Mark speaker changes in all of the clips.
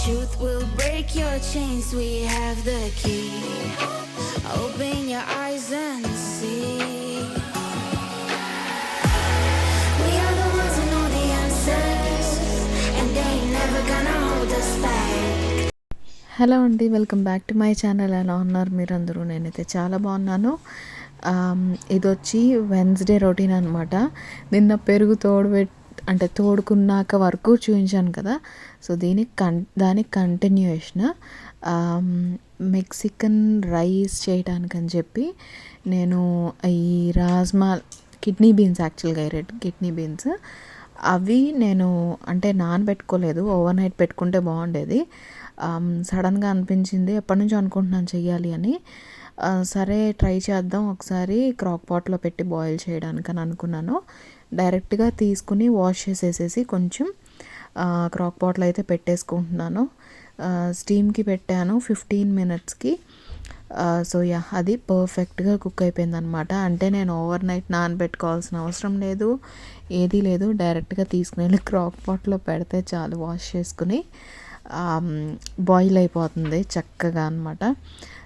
Speaker 1: truth will break your chains. We have the key. Open your eyes and see. We are the ones who know the answers, and they ain't never gonna hold us back.
Speaker 2: Hello అండి, welcome back to my channel. ఎలా ఉన్నారు మీరందరూ? నేనైతే చాలా బాగున్నాను. ఇది వచ్చి Wednesday routine అనమాట. నిన్న పెరుగు అంటే తోడుకున్నాక వరకు చూపించాను కదా, సో దానికి కంటిన్యూషన్. మెక్సికన్ రైస్ చేయడానికని చెప్పి నేను ఈ రాజ్మా కిడ్నీ బీన్స్, యాక్చువల్గా రెడ్ కిడ్నీ బీన్స్, అవి నేను అంటే నానబెట్టుకోలేదు, ఓవర్ నైట్ పెట్టుకుంటే బాగుండేది. సడన్గా అనిపించింది, ఎప్పటి నుంచో అనుకుంటున్నాను చెయ్యాలి అని. సరే ట్రై చేద్దాం ఒకసారి క్రాక్ పాట్లో పెట్టి బాయిల్ చేయడానికి అని అనుకున్నాను. డైరెక్ట్గా తీసుకుని వాష్ చేసేసేసి కొంచెం క్రాక్ పాట్లో అయితే పెట్టేసుకుంటున్నాను. స్టీమ్కి పెట్టాను 15 minutesకి. సో అది పర్ఫెక్ట్గా కుక్ అయిపోయింది అనమాట. అంటే నేను ఓవర్ నైట్ నానబెట్టుకోవాల్సిన అవసరం లేదు, ఏదీ లేదు. డైరెక్ట్గా తీసుకుని వెళ్ళి క్రాక్ పాట్లో పెడితే చాలు, వాష్ చేసుకుని బాయిల్ అయిపోతుంది చక్కగా అనమాట.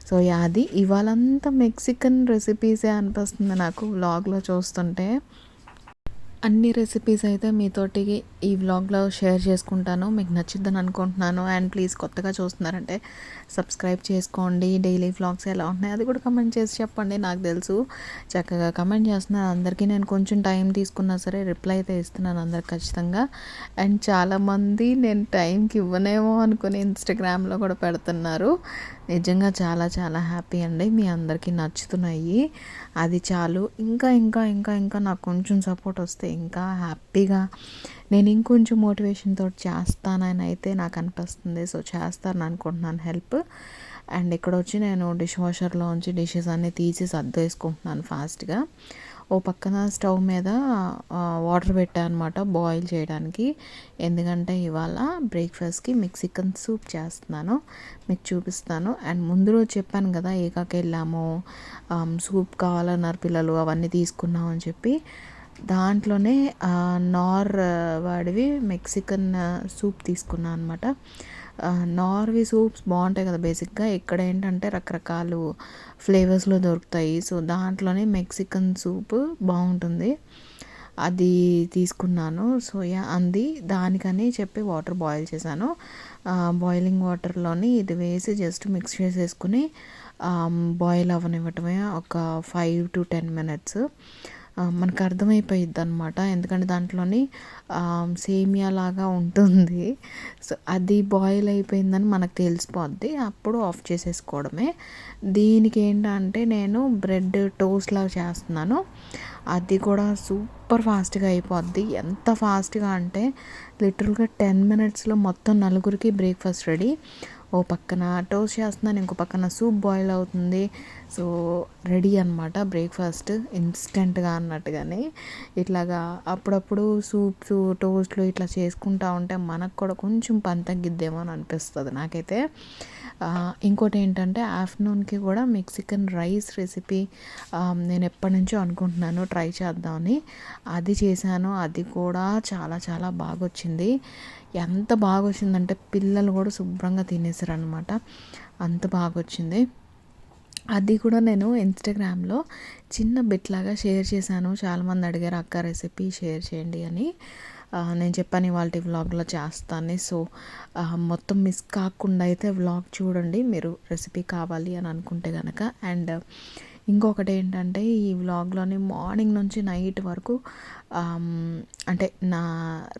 Speaker 2: సో అది ఇవాళంతా మెక్సికన్ రెసిపీసే అనిపిస్తుంది నాకు వ్లాగ్లో చూస్తుంటే. అన్ని రెసిపీస్ అయితే మీతోటి ఈ వ్లాగ్లో షేర్ చేసుకుంటాను, మీకు నచ్చిద్దని అనుకుంటున్నాను. అండ్ ప్లీజ్ కొత్తగా చూస్తున్నారంటే సబ్స్క్రైబ్ చేసుకోండి. డైలీ వ్లాగ్స్ ఎలా ఉంటున్నాయి అది కూడా కమెంట్ చేసి చెప్పండి. నాకు తెలుసు చక్కగా కమెంట్ చేస్తున్నాను అందరికీ. నేను కొంచెం టైం తీసుకున్నా సరే రిప్లై అయితే ఇస్తున్నాను అందరికి ఖచ్చితంగా. అండ్ చాలామంది నేను టైంకి ఇవ్వనేమో అనుకుని ఇన్స్టాగ్రామ్లో కూడా పెడుతున్నారు. నిజంగా చాలా చాలా హ్యాపీ అండి, మీ అందరికీ నచ్చుతున్నాయి, అది చాలు. ఇంకా ఇంకా ఇంకా ఇంకా నాకు కొంచెం సపోర్ట్ వస్తే ఇంకా హ్యాపీగా నేను ఇంకొంచెం మోటివేషన్ తోటి చేస్తానని అయితే నాకు అనిపిస్తుంది. సో చేస్తాను అనుకుంటున్నాను హెల్ప్. అండ్ ఇక్కడ వచ్చి నేను డిష్ వాషర్లోంచి డిషెస్ అన్నీ తీసి సర్దేసుకుంటున్నాను ఫాస్ట్గా. ఓ పక్కన స్టవ్ మీద వాటర్ పెట్టాను అనమాట బాయిల్ చేయడానికి. ఎందుకంటే ఇవాళ బ్రేక్ఫాస్ట్కి మెక్సికన్ సూప్ చేస్తున్నాను, మీకు చూపిస్తాను. అండ్ ముందు రోజు చెప్పాను కదా ఏకాకి వెళ్ళాము, సూప్ కావాలన్నారు పిల్లలు, అవన్నీ తీసుకున్నాం అని చెప్పి. దాంట్లోనే నార్ వాడివి మెక్సికన్ సూప్ తీసుకున్నాను అనమాట. నార్వి సూప్స్ బాగుంటాయి కదా బేసిక్గా. ఇక్కడ ఏంటంటే రకరకాలు ఫ్లేవర్స్లో దొరుకుతాయి. సో దాంట్లోనే మెక్సికన్ సూప్ బాగుంటుంది, అది తీసుకున్నాను. సో దానికని చెప్పి వాటర్ బాయిల్ చేశాను. బాయిలింగ్ వాటర్లోని ఇది వేసి జస్ట్ మిక్స్ చేసేసుకుని బాయిల్ అవ్వనివ్వటమే ఒక 5 to 10 minutes. మనకు అర్థమైపోయిద్ది అనమాట, ఎందుకంటే దాంట్లోని సేమియా లాగా ఉంటుంది. సో అది బాయిల్ అయిపోయిందని మనకు తెలిసిపోద్ది, అప్పుడు ఆఫ్ చేసేసుకోవడమే. దీనికి ఏంటంటే నేను బ్రెడ్ టోస్ట్ లాగా చేస్తున్నాను, అది కూడా సూపర్ ఫాస్ట్గా అయిపోద్ది. ఎంత ఫాస్ట్గా అంటే లిటరల్గా 10 minutesలో మొత్తం నలుగురికి బ్రేక్ఫాస్ట్ రెడీ. ఓ పక్కన టోస్ట్ చేస్తున్నాను, ఇంకో పక్కన సూప్ బాయిల్ అవుతుంది. సో రెడీ అనమాట బ్రేక్ఫాస్ట్ ఇన్స్టెంట్గా అన్నట్టుగానే. ఇట్లాగా అప్పుడప్పుడు సూప్స్ టోస్ట్లు ఇట్లా చేసుకుంటా ఉంటే మనకు కూడా కొంచెం పని తగ్గిద్దేమో అని అనిపిస్తుంది నాకైతే. ఇంకోటి ఏంటంటే ఆఫ్టర్నూన్కి కూడా మెక్సికన్ రైస్ రెసిపీ నేను ఎప్పటి నుంచో అనుకుంటున్నాను ట్రై చేద్దామని. అది చేశాను, అది కూడా చాలా చాలా బాగా వచ్చింది. ఎంత బాగా వచ్చిందంటే పిల్లలు కూడా శుభ్రంగా తినేసారు అనమాట, అంత బాగా వచ్చింది. అది కూడా నేను ఇన్స్టాగ్రామ్లో చిన్న బిట్ లాగా షేర్ చేశాను. చాలామంది అడిగారు అక్క రెసిపీ షేర్ చేయండి అని. నేను చెప్పాను ఇవాళ వ్లాగ్లో చేస్తాను. సో మొత్తం మిస్ కాకుండా అయితే వ్లాగ్ చూడండి మీరు రెసిపీ కావాలి అని అనుకుంటే కనుక. అండ్ ఇంకొకటి ఏంటంటే ఈ వ్లాగ్లోని మార్నింగ్ నుంచి నైట్ వరకు అంటే నా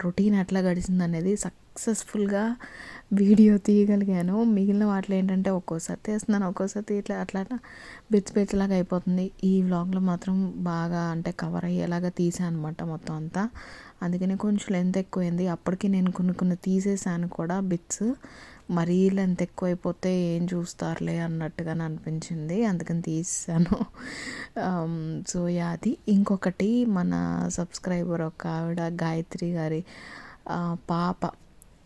Speaker 2: రొటీన్ ఎట్లా గడిచింది అనేది సక్సెస్ఫుల్గా వీడియో తీయగలిగాను. మిగిలిన వాటిలో ఏంటంటే ఒక్కోసారి తీస్తున్నాను, ఒక్కోసారి ఇట్లా అట్లా బిట్స్ లాగా అయిపోతుంది. ఈ వ్లాగ్లో మాత్రం బాగా అంటే కవర్ అయ్యేలాగా తీసాను అనమాట మొత్తం అంతా. అందుకని కొంచెం లెంత్ ఎక్కువైంది. అప్పటికి నేను కొన్ని తీసేసాను కూడా బిట్స్. మరీ లెంత్ ఎక్కువైపోతే ఏం చూస్తారులే అన్నట్టుగా అనిపించింది, అందుకని తీసాను. సో అది ఇంకొకటి మన సబ్స్క్రైబర్ ఒక ఆవిడ గాయత్రి గారి పాప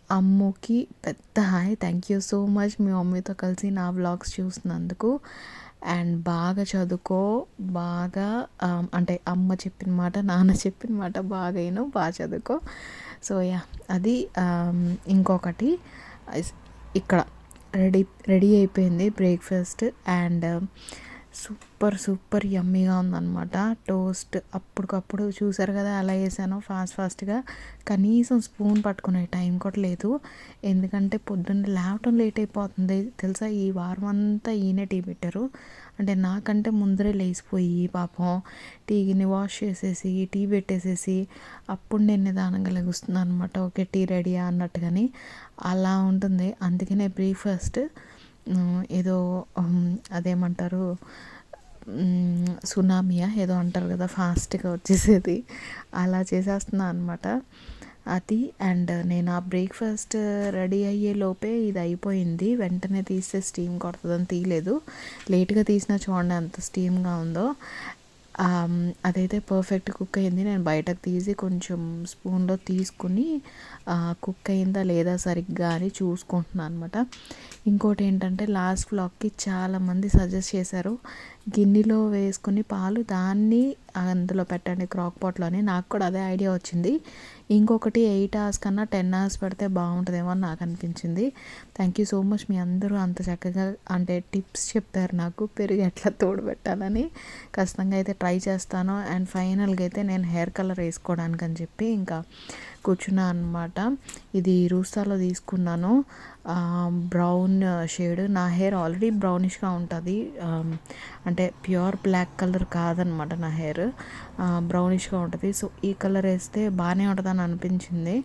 Speaker 2: అమ్ముకి పెద్ద hi, thank you so much మీ మమ్మీతో కలిసి నా వ్లాగ్స్ చూసినందుకు. అండ్ బాగా చదువుకో, బాగా అంటే అమ్మ చెప్పిన మాట నాన్న చెప్పిన మాట బాగా చదువుకో. సో అది ఇంకొకటి ఇక్కడ రెడీ అయిపోయింది బ్రేక్ఫాస్ట్. అండ్ సూపర్ యమ్మీగా ఉందన్నమాట. టోస్ట్ అప్పటికప్పుడు చూసారు కదా అలా వేసాను ఫాస్ట్గా. కనీసం స్పూన్ పట్టుకునే టైం కూడా లేదు, ఎందుకంటే పొద్దున్న లేవటం లేట్ అయిపోతుంది తెలుసా. ఈ వారం అంతా ఈయనే టీ పెట్టారు, అంటే నాకంటే ముందరే లేచిపోయి పాపం టీని వాష్ చేసేసి టీ పెట్టేసేసి అప్పుడు నేను నిదానంగా లెగుస్తున్నాను అనమాట. ఓకే టీ రెడీయా అన్నట్టుగాని అలా ఉంటుంది. అందుకనే బ్రేక్ఫాస్ట్ ఏదో అదేమంటారు సునామియా ఏదో అంటారు కదా ఫాస్ట్గా వచ్చేసేది, అలా చేసేస్తున్నా అనమాట అది. అండ్ నేను ఆ బ్రేక్ఫాస్ట్ రెడీ అయ్యే లోపే ఇది అయిపోయింది. వెంటనే తీస్తే స్టీమ్ కొడుతుందని తీయలేదు, లేట్గా తీసినా చూడండి ఎంత స్టీమ్గా ఉందో. అదైతే పర్ఫెక్ట్ కుక్ అయింది. నేను బయటకు తీసి కొంచెం స్పూన్లో తీసుకుని కుక్ అయిందా లేదా సరిగ్గా అని చూసుకుంటున్నాను అనమాట. ఇంకోటి ఏంటంటే లాస్ట్ వ్లాగ్కి చాలామంది సజెస్ట్ చేశారు గిన్నెలో వేసుకుని పాలు దాన్ని అందులో పెట్టండి క్రాక్ పాట్లోని. నాకు కూడా అదే ఐడియా వచ్చింది. ఇంకొకటి 8 hours కన్నా 10 hours పెడితే బాగుంటుందేమో అని నాకు అనిపించింది. థ్యాంక్ యూ సో మచ్, మీ అందరూ అంత చక్కగా అంటే టిప్స్ చెప్పారు నాకు పెరుగు ఎట్లా తోడుపెట్టాలని. ఖచ్చితంగా అయితే ట్రై చేస్తాను. అండ్ ఫైనల్గా అయితే నేను హెయిర్ కలర్ వేసుకోవడానికి అని చెప్పి ఇంకా కూర్చున్నా అనమాట. ఇది రూస్తాలో తీసుకున్నాను, బ్రౌన్ షేడ్. నా హెయిర్ ఆల్రెడీ బ్రౌనిష్గా ఉంటుంది, అంటే ప్యూర్ బ్లాక్ కలర్ కాదనమాట నా హెయిర్, బ్రౌనిష్గా ఉంటుంది. సో ఈ కలర్ వేస్తే బాగానే ఉంటుందని అనిపించింది,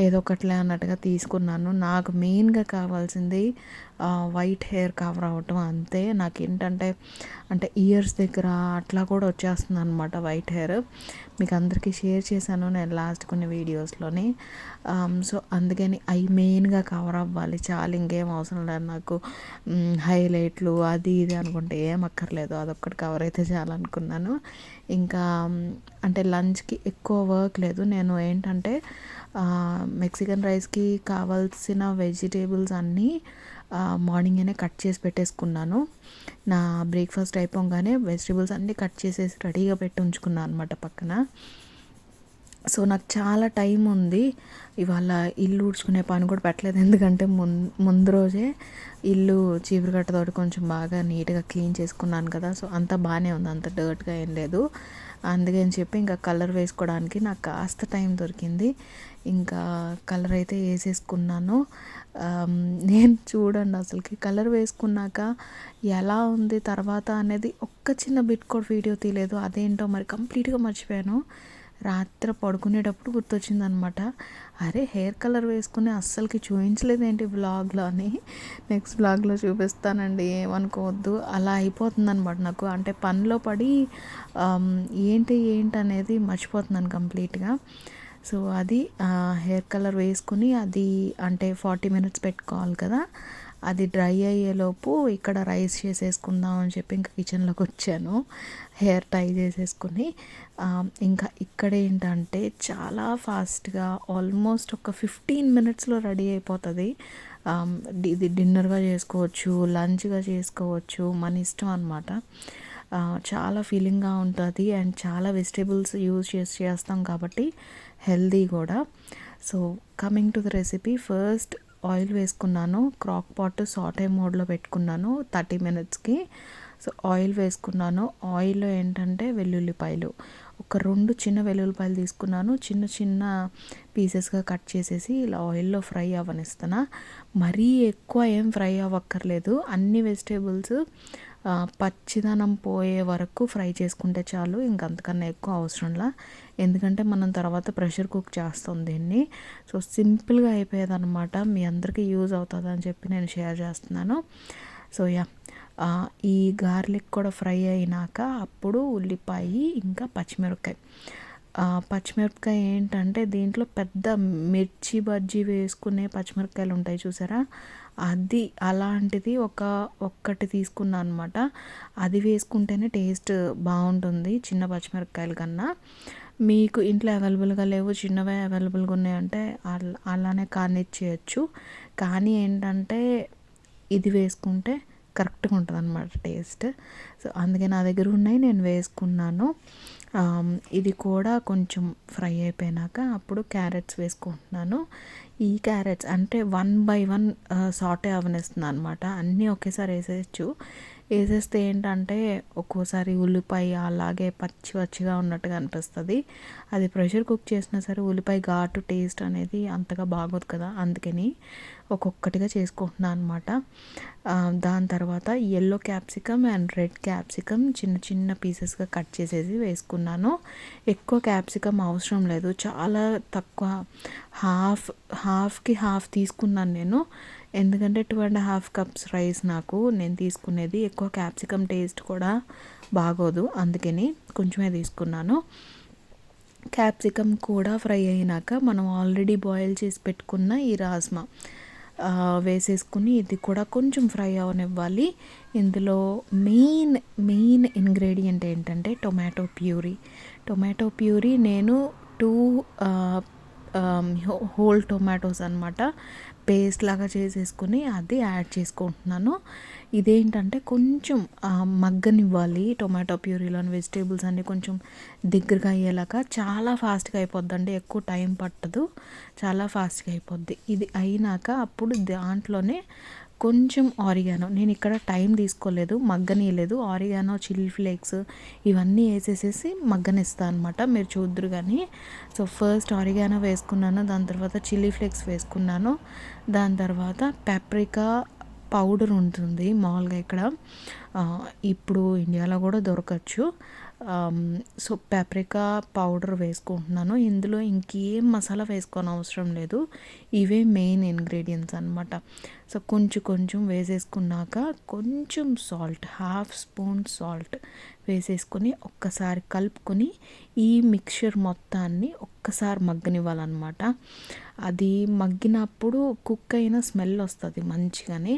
Speaker 2: ఏదో ఒకటిలే అన్నట్టుగా తీసుకున్నాను. నాకు మెయిన్గా కావాల్సింది వైట్ హెయిర్ కవర్ అవ్వటం అంతే. నాకేంటంటే అంటే ఇయర్స్ దగ్గర అట్లా కూడా వచ్చేస్తుంది అనమాట వైట్ హెయిర్. మీకు అందరికీ షేర్ చేశాను నేను లాస్ట్ కొన్ని వీడియోస్లోని. సో అందుకని అవి మెయిన్గా కవర్ అవ్వాలి చాలు, ఇంకేం అవసరం లేదు నాకు. హైలైట్లు అది ఇది అనుకుంటే ఏం అక్కర్లేదు, అదొక్కటి కవర్ అయితే చాలు అనుకున్నాను. ఇంకా అంటే లంచ్కి ఎక్కువ వర్క్ లేదు. నేను ఏంటంటే మెక్సికన్ రైస్కి కావాల్సిన వెజిటేబుల్స్ అన్నీ మార్నింగే కట్ చేసి పెట్టేసుకున్నాను. నా బ్రేక్ఫాస్ట్ అయిపోగానే వెజిటేబుల్స్ అన్నీ కట్ చేసేసి రెడీగా పెట్టి ఉంచుకున్నాను అనమాట పక్కన. సో నాకు చాలా టైం ఉంది. ఇవాళ ఇల్లు ఊడ్చుకునే పని కూడా పెట్టలేదు, ఎందుకంటే ముందు రోజే ఇల్లు చీపురుగట్టతోటి కొంచెం బాగా నీట్గా క్లీన్ చేసుకున్నాను కదా. సో అంతా బాగానే ఉంది, అంత డర్ట్గా ఏం లేదు. అందుకని చెప్పి ఇంకా కలర్ వేసుకోవడానికి నాకు కాస్త టైం దొరికింది. ఇంకా కలర్ అయితే వేసేసుకున్నాను. నేను చూడండి అసలుకి కలర్ వేసుకున్నాక ఎలా ఉంది తర్వాత అనేది ఒక్క చిన్న బిట్ కూడా వీడియో తీయలేదు. అదేంటో మరి కంప్లీట్గా మర్చిపోయాను. రాత్రి పడుకునేటప్పుడు గుర్తొచ్చిందనమాట, అరే హెయిర్ కలర్ వేసుకుని అస్సలకి చూపించలేదు ఏంటి వ్లాగ్లో అని. నెక్స్ట్ వ్లాగ్లో చూపిస్తానండి, ఏమనుకోవద్దు. అలా అయిపోతుందనమాట నాకు, అంటే పనిలో పడి ఏంటి అనేది మర్చిపోతున్నాను కంప్లీట్గా. సో అది హెయిర్ కలర్ వేసుకుని అది అంటే 40 minutes పెట్టుకోవాలి కదా, అది డ్రై అయ్యేలోపు ఇక్కడ రైస్ చేసేసుకుందాం అని చెప్పి ఇంకా కిచెన్లోకి వచ్చాను హెయిర్ టై చేసేసుకుని. ఇంకా ఇక్కడ ఏంటంటే చాలా ఫాస్ట్గా ఆల్మోస్ట్ ఒక 15 minutesలో రెడీ అయిపోతుంది. ఇది డిన్నర్గా చేసుకోవచ్చు, లంచ్గా చేసుకోవచ్చు, మన ఇష్టం అనమాట. చాలా ఫీలింగ్గా ఉంటుంది అండ్ చాలా వెజిటేబుల్స్ యూజ్ చేస్తాం కాబట్టి హెల్దీ కూడా. So coming to the recipe, first oil వేసుకున్నాను, క్రాక్ పాట్ సాటే మోడ్లో పెట్టుకున్నాను 30 minutesకి. సో ఆయిల్ వేసుకున్నాను. ఆయిల్లో ఏంటంటే వెల్లుల్లిపాయలు, ఒక 2 చిన్న వెల్లుల్లిపాయలు తీసుకున్నాను, చిన్న పీసెస్గా కట్ చేసేసి ఇలా ఆయిల్లో ఫ్రై అవ్వనిస్తున్నా. మరీ ఎక్కువ ఏం ఫ్రై అవ్వక్కర్లేదు, అన్ని వెజిటేబుల్స్ పచ్చిదనం పోయే వరకు ఫ్రై చేసుకుంటే చాలు, ఇంకంతకన్నా ఎక్కువ అవసరంలా. ఎందుకంటే మనం తర్వాత ప్రెషర్ కుక్ చేస్తాం దీన్ని. సో సింపుల్గా అయిపోయేదన్నమాట, మీ అందరికీ యూజ్ అవుతుంది అని చెప్పి నేను షేర్ చేస్తున్నాను. సో ఈ గార్లిక్ కూడా ఫ్రై అయినాక అప్పుడు ఉల్లిపాయ ఇంకా పచ్చిమిరపకాయ ఏంటంటే దీంట్లో పెద్ద మిర్చి బజ్జీ వేసుకునే పచ్చిమిరపకాయలు ఉంటాయి చూసారా, అది అలాంటిది ఒక్కటి తీసుకున్నాను అనమాట. అది వేసుకుంటేనే టేస్ట్ బాగుంటుంది చిన్న పచ్చిమిరపకాయల కన్నా. మీకు ఇంట్లో అవైలబుల్గా లేవు, చిన్నవే అవైలబుల్గా ఉన్నాయంటే అలానే కానిచ్చేయచ్చు. కానీ ఏంటంటే ఇది వేసుకుంటే కరెక్ట్గా ఉంటుంది అనమాట టేస్ట్. సో అందుకే నా దగ్గర ఉన్నాయి, నేను వేసుకున్నాను. ఇది కూడా కొంచెం ఫ్రై అయిపోయినాక అప్పుడు క్యారెట్స్ వేసుకుంటున్నాను. ఈ క్యారెట్స్ అంటే 1 బై 1 సాటే అవనిస్తున్నాను అనమాట. అన్నీ ఒకేసారి వేసేయచ్చు. వేసేస్తే ఏంటంటే ఒక్కోసారి ఉల్లిపాయ అలాగే పచ్చి పచ్చిగా ఉన్నట్టుగా అనిపిస్తుంది. అది ప్రెషర్ కుక్ చేసినా సరే ఉల్లిపాయ ఘాటు టేస్ట్ అనేది అంతగా బాగోదు కదా, అందుకని ఒక్కొక్కటిగా చేసుకుంటున్నాను అనమాట. దాని తర్వాత yellow capsicum and red capsicum చిన్న చిన్న పీసెస్గా కట్ చేసేసి వేసుకున్నాను. ఎక్కువ క్యాప్సికమ్ అవసరం లేదు, చాలా తక్కువ, హాఫ్కి హాఫ్ తీసుకున్నాను నేను. ఎందుకంటే 2.5 కప్స్ రైస్ నేను తీసుకునేది. ఎక్కువ క్యాప్సికమ్ టేస్ట్ కూడా బాగోదు, అందుకని కొంచెమే తీసుకున్నాను. క్యాప్సికమ్ కూడా ఫ్రై అయినాక మనం ఆల్రెడీ బాయిల్ చేసి పెట్టుకున్న ఈ రాజ్మా వేసేసుకుని ఇది కూడా కొంచెం ఫ్రై అవనివ్వాలి. ఇందులో మెయిన్ ఇంగ్రీడియంట్ ఏంటంటే టొమాటో ప్యూరీ నేను 2 హోల్ టొమాటోస్ అనమాట పేస్ట్ లాగా చేసేసుకుని అది యాడ్ చేసుకుంటున్నాను. ఇదేంటంటే కొంచెం మగ్గనివ్వాలి. టొమాటో ప్యూరీలోని వెజిటేబుల్స్ అన్నీ కొంచెం దగ్గరగా అయ్యేలాగా. చాలా ఫాస్ట్గా అయిపోద్దండి, ఎక్కువ టైం పట్టదు, చాలా ఫాస్ట్గా అయిపోద్ది. ఇది అయినాక అప్పుడు దాంట్లోనే కొంచెం ఆరిగానో, నేను ఇక్కడ టైం తీసుకోలేదు, మగ్గనీయలేదు. ఆరిగానో, చిల్లీ ఫ్లేక్స్ ఇవన్నీ వేసేసేసి మగ్గనిస్తాను అనమాట, మీరు చూద్దరు కానీ. సో ఫస్ట్ ఆరిగానో వేసుకున్నాను, దాని తర్వాత చిల్లీ ఫ్లేక్స్ వేసుకున్నాను, దాని తర్వాత పాప్రికా పౌడర్ ఉంటుంది మామూలుగా ఇక్కడ, ఇప్పుడు ఇండియాలో కూడా దొరకచ్చు. సో పాప్రికా పౌడర్ వేసుకుంటున్నాను. ఇందులో ఇంకేం మసాలా వేసుకోని అవసరం లేదు, ఇవే మెయిన్ ఇంగ్రీడియంట్స్ అనమాట. సో కొంచెం వేసేసుకున్నాక కొంచెం సాల్ట్, 1/2 స్పూన్ సాల్ట్ వేసేసుకొని ఒక్కసారి కలుపుకొని ఈ మిక్చర్ మొత్తాన్ని ఒక్కసారి మగ్గనివ్వాలన్నమాట. అది మగ్గినప్పుడు కుక్ అయిన స్మెల్ వస్తుంది మంచిగానే.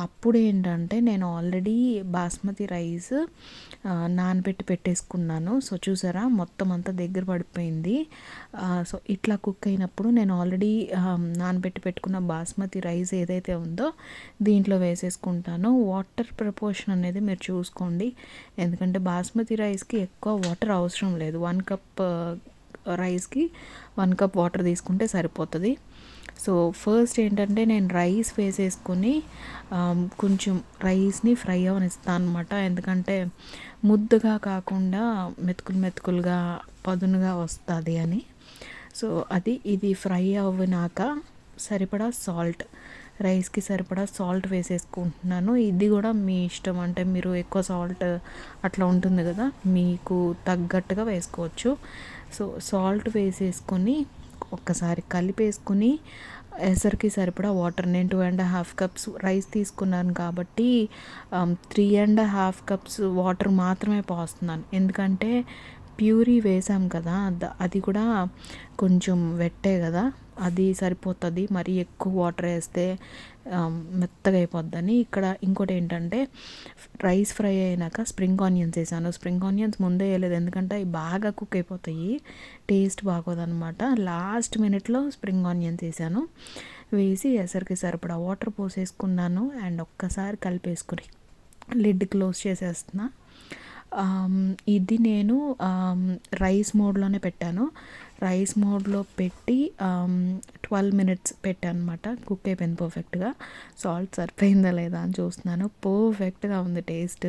Speaker 2: అప్పుడు ఏంటంటే నేను ఆల్రెడీ బాస్మతి రైస్ నానబెట్టి పెట్టేసుకున్నాను. సో చూసారా మొత్తం అంతా దగ్గర పడిపోయింది. సో ఇట్లా కుక్ అయినప్పుడు నేను ఆల్రెడీ నానబెట్టి పెట్టుకున్న బాస్మతి రైస్ ఏదైతే ఉందో దీంట్లో వేసేసుకుంటాను. వాటర్ ప్రపోర్షన్ అనేది మీరు చూసుకోండి, ఎందుకంటే బాస్మతి రైస్కి ఎక్కువ వాటర్ అవసరం లేదు. 1 కప్ రైస్కి 1 కప్ వాటర్ తీసుకుంటే సరిపోతుంది. సో ఫస్ట్ ఏంటంటే నేను రైస్ వేసేసుకొని కొంచెం రైస్ని ఫ్రై అవనిస్తాను అనమాట, ఎందుకంటే ముద్దగా కాకుండా మెతుకులుగా పదునుగా వస్తుంది అని. సో ఇది ఫ్రై అవ్వినాక సరిపడా సాల్ట్, రైస్కి సరిపడా సాల్ట్ వేసేసుకుంటున్నాను. ఇది కూడా మీ ఇష్టం, అంటే మీరు ఎక్కువ సాల్ట్ అట్లా ఉంటుంది కదా, మీకు తగ్గట్టుగా వేసుకోవచ్చు. సో సాల్ట్ వేసేసుకొని ఒక్కసారి కలిపేసుకుని ఎసరికి సరిపడా వాటర్, నేను 2.5 కప్స్ రైస్ తీసుకున్నాను కాబట్టి 3.5 కప్స్ వాటర్ మాత్రమే పోస్తున్నాను. ఎందుకంటే ప్యూరీ వేసాం కదా, అది కూడా కొంచెం వెట్టే కదా, అది సరిపోతుంది. మరి ఎక్కువ వాటర్ వేస్తే మెత్తగా అయిపోద్దని. ఇక్కడ ఇంకోటి ఏంటంటే రైస్ ఫ్రై అయినాక స్ప్రింగ్ ఆనియన్స్ వేసాను. స్ప్రింగ్ ఆనియన్స్ ముందే వేయలేదు, ఎందుకంటే అవి బాగా కుక్ అయిపోతాయి, టేస్ట్ బాగోదన్నమాట. లాస్ట్ మినిట్లో స్ప్రింగ్ ఆనియన్స్ వేసాను. వేసి ఎసరికి సరిపడా వాటర్ పోసేసుకున్నాను అండ్ ఒక్కసారి కలిపేసుకుని లిడ్ క్లోజ్ చేసేస్తున్నా. ఇది నేను రైస్ మోడ్లోనే పెట్టాను. రైస్ మోడ్లో పెట్టి 12 మినిట్స్ పెట్టాను అనమాట. కుక్ అయిపోయింది పర్ఫెక్ట్గా. సాల్ట్ సరిపోయిందా లేదా అని చూస్తున్నాను, పర్ఫెక్ట్గా ఉంది టేస్ట్.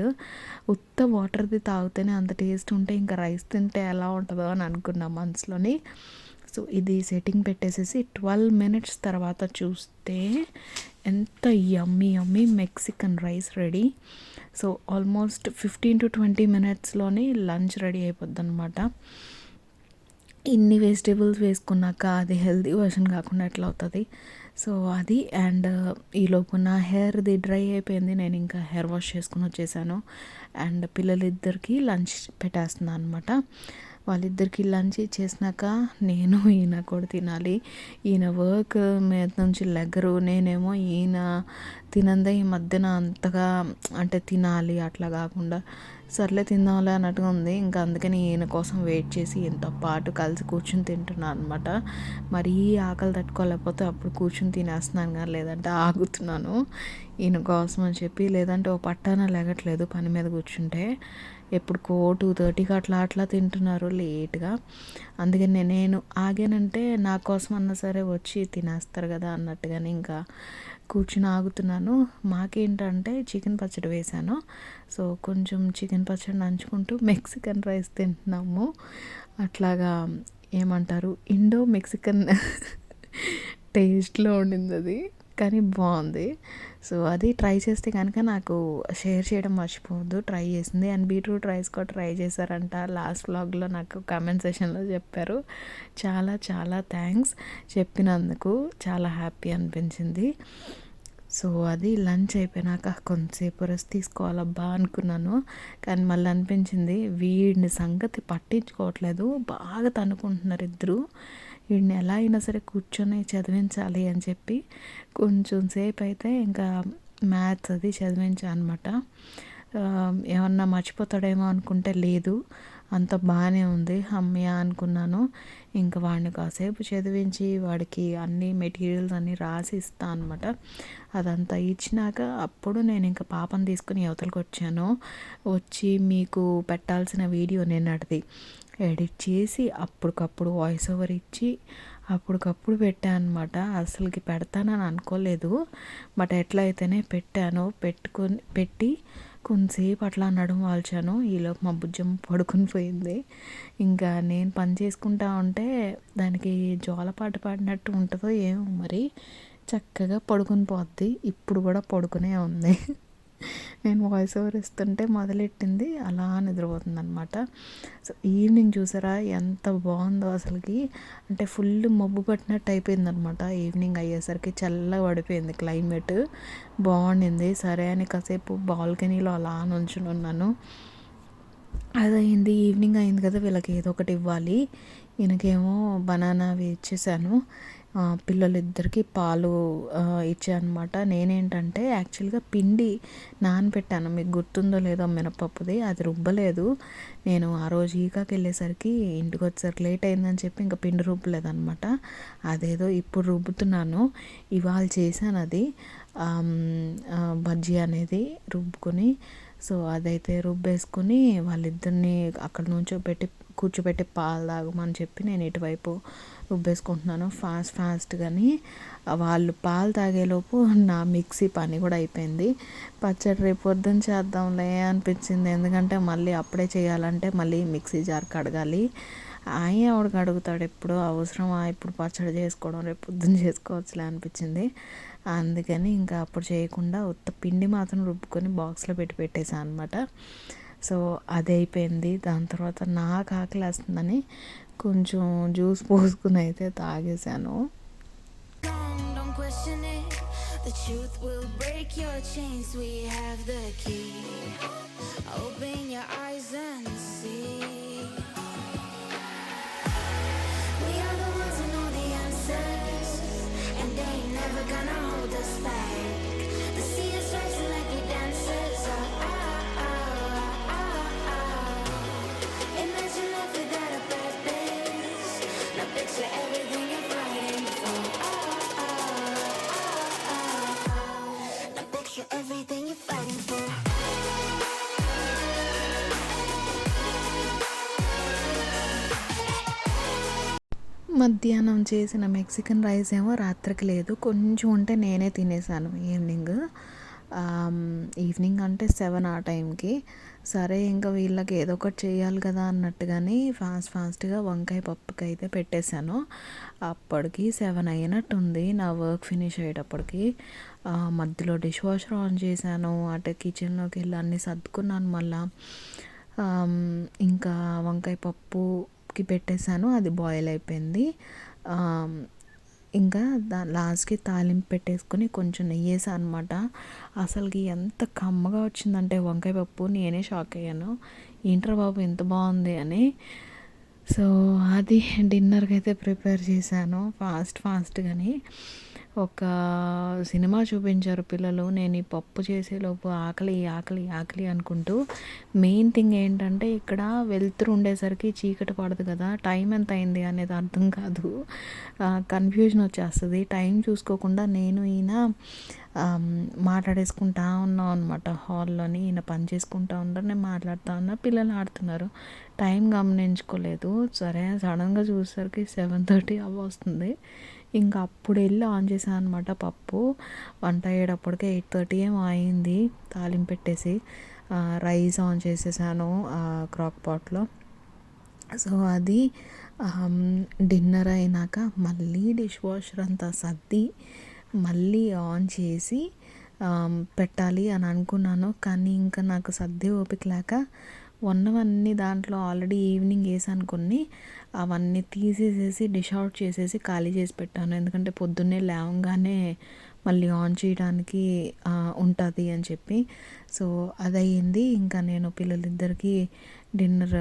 Speaker 2: ఉత్త వాటర్ది తాగితేనే అంత టేస్ట్ ఉంటే ఇంకా రైస్ తింటే ఎలా ఉంటుందో అని అనుకున్నా మనసులోని. సో ఇది సెట్టింగ్ పెట్టేసేసి 12 మినిట్స్ తర్వాత చూస్తే ఎంత yummy Mexican rice ready. So almost 15 to 20 మినిట్స్లోనే లంచ్ రెడీ అయిపోద్ది అనమాట. ఇన్ని వెజిటేబుల్స్ వేసుకున్నాక అది హెల్తీ వర్షన్ కాకుండా ఎట్లా అవుతుంది. సో అది అండ్ ఈలోపు నా హెయిర్ది డ్రై అయిపోయింది, నేను ఇంకా హెయిర్ వాష్ చేసుకుని వచ్చేసాను. అండ్ పిల్లలిద్దరికి లంచ్ పెట్టేస్తున్నాను అనమాట. వాళ్ళిద్దరికి లంచ్ ఇచ్చేసినాక నేను ఈయన కూడా తినాలి. ఈయన వర్క్ మీద నుంచి లెగ్గరు, నేనేమో ఈయన తినందే ఈ మధ్యన అంతగా అంటే తినాలి అట్లా కాకుండా సర్లే తిందాంలే అన్నట్టుగా ఉంది. ఇంకా అందుకని ఈయన కోసం వెయిట్ చేసి ఈయనతో పాటు కలిసి కూర్చుని తింటున్నాను అనమాట. మరీ ఆకలి తట్టుకోలేకపోతే అప్పుడు కూర్చుని తినేస్తున్నాను, కానీ లేదంటే ఆగుతున్నాను ఈయన కోసం అని చెప్పి. లేదంటే ఓ పట్టాన లేగట్లేదు పని మీద కూర్చుంటే. ఎప్పుడుకో 2:30కి అట్లా తింటున్నారు లేట్గా. అందుకని నేను ఆగానంటే నా కోసం అన్నా సరే వచ్చి తినేస్తారు కదా అన్నట్టుగానే ఇంకా కూర్చుని ఆగుతున్నాను. మాకేంటంటే చికెన్ పచ్చడి వేశాను. సో కొంచెం చికెన్ పచ్చడి నంచుకుంటూ మెక్సికన్ రైస్ తింటున్నాము. అట్లాగా ఏమంటారు, ఇండో మెక్సికన్ టేస్ట్లో ఉండింది అది, కానీ బాగుంది. సో అది ట్రై చేస్తే కనుక నాకు షేర్ చేయడం మర్చిపోవద్దు. ట్రై చేసింది అండ్ బీట్రూట్ రైస్ కూడా ట్రై చేశారంట. లాస్ట్ వ్లాగ్లో నాకు కామెంట్ సెషన్లో చెప్పారు. చాలా చాలా థ్యాంక్స్ చెప్పినందుకు, చాలా హ్యాపీ అనిపించింది. సో అది లంచ్ అయిపోయినాక కొంతసేపు రెస్ట్ తీసుకోవాలబ్బా అనుకున్నాను, కానీ మళ్ళీ అనిపించింది వీడిని సంగతి పట్టించుకోవట్లేదు, బాగా తనుకుంటున్నారు ఇద్దరు, వీడిని ఎలా అయినా సరే కూర్చొని చదివించాలి అని చెప్పి కొంచెం సేపు అయితే ఇంకా మ్యాథ్స్ అది చదివించాను అనమాట. ఏమన్నా మర్చిపోతాడేమో అనుకుంటే లేదు, అంత బాగానే ఉంది, అమ్మయ్య అనుకున్నాను. ఇంకా వాడిని కాసేపు చదివించి వాడికి అన్ని మెటీరియల్స్ అన్నీ రాసి ఇస్తాను అనమాట. అదంతా ఇచ్చినాక అప్పుడు నేను ఇంకా పాపను తీసుకుని అవతలకి వచ్చాను. వచ్చి మీకు పెట్టాల్సిన వీడియో నిన్నటిది ఎడిట్ చేసి అప్పటికప్పుడు వాయిస్ ఓవర్ ఇచ్చి అప్పటికప్పుడు పెట్టాను అనమాట. అసలుకి పెడతానని అనుకోలేదు, బట్ ఎట్లా అయితేనే పెట్టాను. పెట్టి కొంతసేపు అట్లా నడుము వాల్చాను. ఈలోపు మా బుజ్జమ్మ పడుకుని పోయింది. ఇంకా నేను పని చేసుకుంటా ఉంటే దానికి జోలపాట పాడినట్టు ఉంటుందో ఏమో మరి, చక్కగా పడుకుని పోద్ది. ఇప్పుడు కూడా పడుకునే ఉంది. నేను వాయిస్ ఓవర్ ఇస్తుంటే మొదలెట్టింది, అలా నిద్రపోతుంది అనమాట. సో ఈవినింగ్ చూసారా ఎంత బాగుందో అసలుకి, అంటే ఫుల్ మబ్బు పట్టినట్టు అయిపోయింది అనమాట. ఈవినింగ్ అయ్యేసరికి చల్లగా పడిపోయింది క్లైమేట్, బాగుండింది. సరే అని కాసేపు బాల్కనీలో అలా నుంచుని ఉన్నాను. అదయింది, ఈవినింగ్ అయింది కదా, వీళ్ళకి ఏదో ఒకటి ఇవ్వాలి. ఈయనకేమో బనానా అవి ఇచ్చేసాను. పిల్లలిద్దరికీ పాలు ఇచ్చానమాట. నేనేంటంటే యాక్చువల్గా పిండి నానబెట్టాను, మీకు గుర్తుందో లేదో మినపప్పుది, అది రుబ్బలేదు. నేను ఆ రోజు ఈకాకి వెళ్ళేసరికి ఇంటికి వచ్చేసరికి లేట్ అయిందని చెప్పి ఇంకా పిండి రుబ్బలేదనమాట. అదేదో ఇప్పుడు రుబ్బుతున్నాను. ఇవాళ చేశాను అది బజ్జీ అనేది రుబ్బుకొని. సో అదైతే రుబ్బేసుకుని వాళ్ళిద్దరిని అక్కడ నుంచో కూర్చోబెట్టి పాలు తాగమని చెప్పి నేను ఇటువైపు రుబ్బేసుకుంటున్నాను ఫాస్ట్గాని. వాళ్ళు పాలు తాగేలోపు నా మిక్సీ పని కూడా అయిపోయింది. పచ్చడి రేపు పొద్దున్న చేద్దాంలే అనిపించింది, ఎందుకంటే మళ్ళీ అప్పుడే చేయాలంటే మళ్ళీ మిక్సీ జార్ కడగాలి. ఎవడికి అడుగుతాడు, ఎప్పుడు అవసరమా ఇప్పుడు పచ్చడి చేసుకోవడం, రేపు పొద్దున్న చేసుకోవచ్చులే అనిపించింది. అందుకని ఇంకా అప్పుడు చేయకుండా ఉత్త పిండి మాత్రం రుబ్బుకొని బాక్స్లో పెట్టేసాను అనమాట. సో అది అయిపోయింది. దాని తర్వాత నాకు ఆకలి వేస్తుందని కొంచెం జ్యూస్ పోసుకుని అయితే తాగేసాను.
Speaker 1: Don't question it. The truth will break your chains. We have the key. Open your eyes and see. We are the ones who know the answers, and they ain't never gonna hold us back. The sea is rising like we dancers. Imagine life without a purpose. Now picture everything you're fighting for. Now picture everything you're fighting for.
Speaker 2: మధ్యాహ్నం చేసిన Mexican rice ఏమో రాత్రికి లేదు, కొంచెం ఉంటే నేనే తినేసాను evening అంటే 7 ఆ టైంకి. సరే ఇంకా వీళ్ళకి ఏదో ఒకటి చేయాలి కదా అన్నట్టుగాని ఫాస్ట్గా వంకాయ పప్పుకి అయితే పెట్టేశాను. అప్పటికి 7 అయినట్టుంది నా వర్క్ ఫినిష్ అయ్యేటప్పటికి. మధ్యలో డిష్ వాషర్ ఆన్ చేశాను, అటు కిచెన్లోకి వెళ్ళి అన్నీ సర్దుకున్నాను. మళ్ళీ ఇంకా వంకాయ పప్పుకి పెట్టేశాను, అది బాయిల్ అయిపోయింది. ఇంకా లాస్ట్కి తాలింపు పెట్టేసుకొని కొంచెం నెయ్యి వేసాను అనమాట. అసలుకి ఎంత కమ్మగా వచ్చిందంటే వంకాయ పప్పు, నేనే షాక్ అయ్యాను, ఏంట్రా బాబు ఎంత బాగుంది అని. సో అది డిన్నర్కి అయితే ప్రిపేర్ చేశాను ఫాస్ట్గాని. ఒక సినిమా చూపించారు పిల్లలు. నేను ఈ పప్పు చేసేలోపు ఆకలి, ఆకలి, ఆకలి అనుకుంటూ. మెయిన్ థింగ్ ఏంటంటే ఇక్కడ వెలుతురు ఉండేసరికి చీకటి పడదు కదా! టైం ఎంత అయింది అనేది అర్థం కాదు. కన్‌ఫ్యూజన్ వచ్చేస్తది. టైం చూసుకోకుండా నేను ఈయన మాట్లాడేసుకుంటా ఉన్నాం అనమాట హాల్‌లోని. ఈయన పని చేసుకుంటా ఉన్నారు. నేను మాట్లాడుతా ఉన్నా. పిల్లలు ఆడుతున్నారు. టైం గమనించుకోలేదు. సరే సడన్‌గా చూసేసరికి 7:30 అవ్వొస్తుంది. ఇంకా అప్పుడు వెళ్ళి ఆన్ చేశాను అనమాట పప్పు. వంట అయ్యేటప్పటికే 8:30 ఏమో అయింది. తాలింపు పెట్టేసి రైస్ ఆన్ చేసేసాను క్రాక్ పాట్లో. సో అది డిన్నర్ అయినాక మళ్ళీ డిష్ వాషర్ అంతా సర్ది మళ్ళీ ఆన్ చేసి పెట్టాలి అని అనుకున్నాను. కానీ ఇంకా నాకు సర్దే ఓపిక లేక ఉన్నవన్నీ దాంట్లో ఆల్రెడీ ఈవినింగ్ వేసాను కొన్ని, అవన్నీ తీసేసేసి డిష్ అవుట్ చేసేసి ఖాళీ చేసి పెట్టాను. ఎందుకంటే పొద్దున్నే లేవగానే మళ్ళీ ఆన్ చేయడానికి ఉంటుంది అని చెప్పి. సో అదయ్యింది. ఇంకా నేను పిల్లలిద్దరికీ డిన్నర్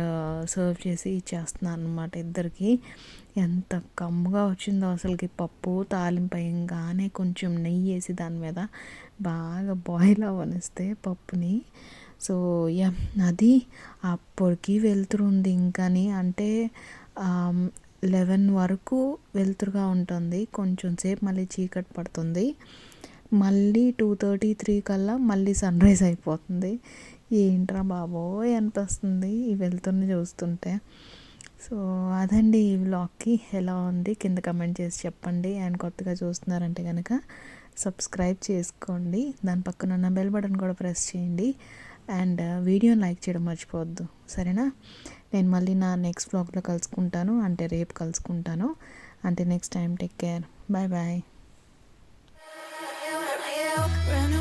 Speaker 2: సర్వ్ చేసి ఇచ్చేస్తున్నాను అనమాట ఇద్దరికి. ఎంత కమ్ముగా వచ్చిందో అసలుకి పప్పు. తాలింపు అయ్యంగానే కొంచెం నెయ్యి వేసి దాని మీద బాగా బాయిల్ అవ్వనిస్తే పప్పుని. సో అది అప్పటికి వెలుతురుంది ఇంకాని. అంటే 11 వరకు వెలుతురుగా ఉంటుంది. కొంచెం సేపు మళ్ళీ చీకటి పడుతుంది. మళ్ళీ 2:30, 3 కల్లా మళ్ళీ సన్రైజ్ అయిపోతుంది. ఏంట్రా బాబోయ్ అనిపిస్తుంది ఈ వెలుతురుని చూస్తుంటే. సో అదండి ఈ వ్లాగ్కి. ఎలా ఉంది కింద కమెంట్ చేసి చెప్పండి. అండ్ కొత్తగా చూస్తున్నారంటే కనుక సబ్స్క్రైబ్ చేసుకోండి. దాని పక్కన ఉన్న బెల్ బటన్ కూడా ప్రెస్ చేయండి. అండ్ వీడియోని లైక్ చేయడం మర్చిపోవద్దు, సరేనా? నేను మళ్ళీ నా నెక్స్ట్ వ్లాగ్లో కలుసుకుంటాను. అంటే రేపు కలుసుకుంటాను. అంటే next time take care. Bye bye.
Speaker 1: Run